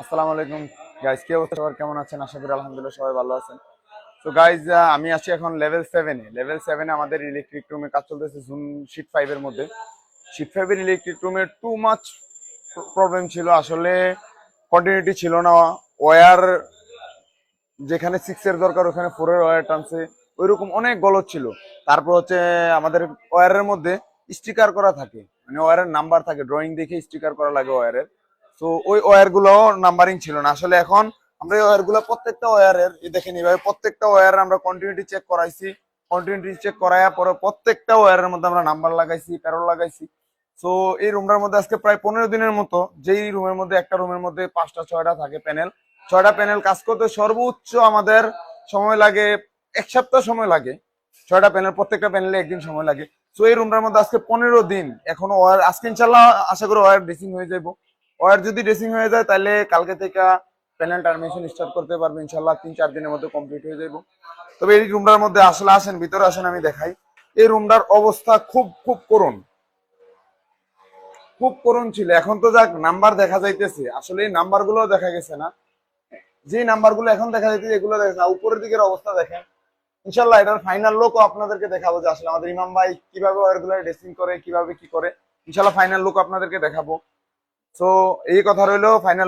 আসসালামু আলাইকুম গাইজ, কি অবস্থা? সবার কেমন আছেন? আশা করি আলহামদুলিল্লাহ সবাই ভালো আছেন। তো গাইজ, আমি আছি এখন লেভেল 7-এ আমাদের ইলেকট্রিক রুমে কাজ চলতেছে জুন শীট 5 এর মধ্যে। শীট 5 এর ইলেকট্রিক রুমে টু মাচ প্রবলেম ছিল আসলে। কন্টিনিউটি ছিল না। ওয়্যার যেখানে 6 এর দরকার ওখানে 4 এর ওয়্যার টানছে, ওইরকম অনেক গলদ ছিল। তারপর হচ্ছে আমাদের ওয়্যারের মধ্যে স্টিকার করা থাকে, মানে ওয়্যারের নাম্বার থাকে, ড্রয়িং দেখে স্টিকার করা লাগে ওয়্যারের। তো ওই ওয়্যার গুলো নাম্বারিং ছিল না আসলে। এখন আমরা এই ওয়্যার গুলো প্রত্যেকটা ওয়্যারের দেখে নিবে, প্রত্যেকটা ওয়্যার আমরা কন্টিনিউটি চেক করাইছি। কন্টিনিউটি চেক করার পরে প্রত্যেকটা ওয়্যারের মধ্যে আমরা নাম্বার লাগাইছি, প্যারোল লাগাইছি। তো এই রুমটার মধ্যে আজকে প্রায় 15 দিনের মতো, যেই রুমের মধ্যে একটা রুমের মধ্যে 5টা 6টা থাকে প্যানেল, 6টা প্যানেল কাজ করতে সর্বোচ্চ আমাদের সময় লাগে 1 সপ্তাহ সময় লাগে। 6টা প্যানেল, প্রত্যেকটা প্যানেলে একদিন সময় লাগে। তো এই রুমটার মধ্যে আজকে 15 দিন এখনো ওয়্যার, আজকে ইনশাল্লাহ আশা করি ওয়্যার ড্রেসিং হয়ে যাবো। ওয়্যার যদি ড্রেসিং হয়ে যায় তাহলে কালকে থেকে প্যানেল টার্মিনেশন স্টার্ট করতে পারবো ইনশাল্লাহ। 3-4 দিনের মধ্যে কমপ্লিট হয়ে যাবো। তবে এই রুমটার মধ্যে আসলে আসেন, ভিতরে আসেন, আমি দেখাই। এই রুমটার অবস্থা খুব খুব করুণ, খুব করুণ ছিল। এখন তো যাক নাম্বার দেখা যাইতেছে, আসলে এই নাম্বার গুলো দেখা গেছে না। যে নাম্বার গুলো এখন দেখা যাইতেছে এগুলো দেখা যায়, উপরের দিকের অবস্থা দেখেন। ইনশাল্লাহ এটার ফাইনাল লুকও আপনাদেরকে দেখাবো যে আসলে আমাদের ইমাম ভাই কিভাবে ওয়্যারগুলো ড্রেসিং করে, কিভাবে কি করে। ইনশাল্লাহ ফাইনাল লুক আপনাদেরকে দেখাবো। তো এই কথা রইলো, ফাইনাল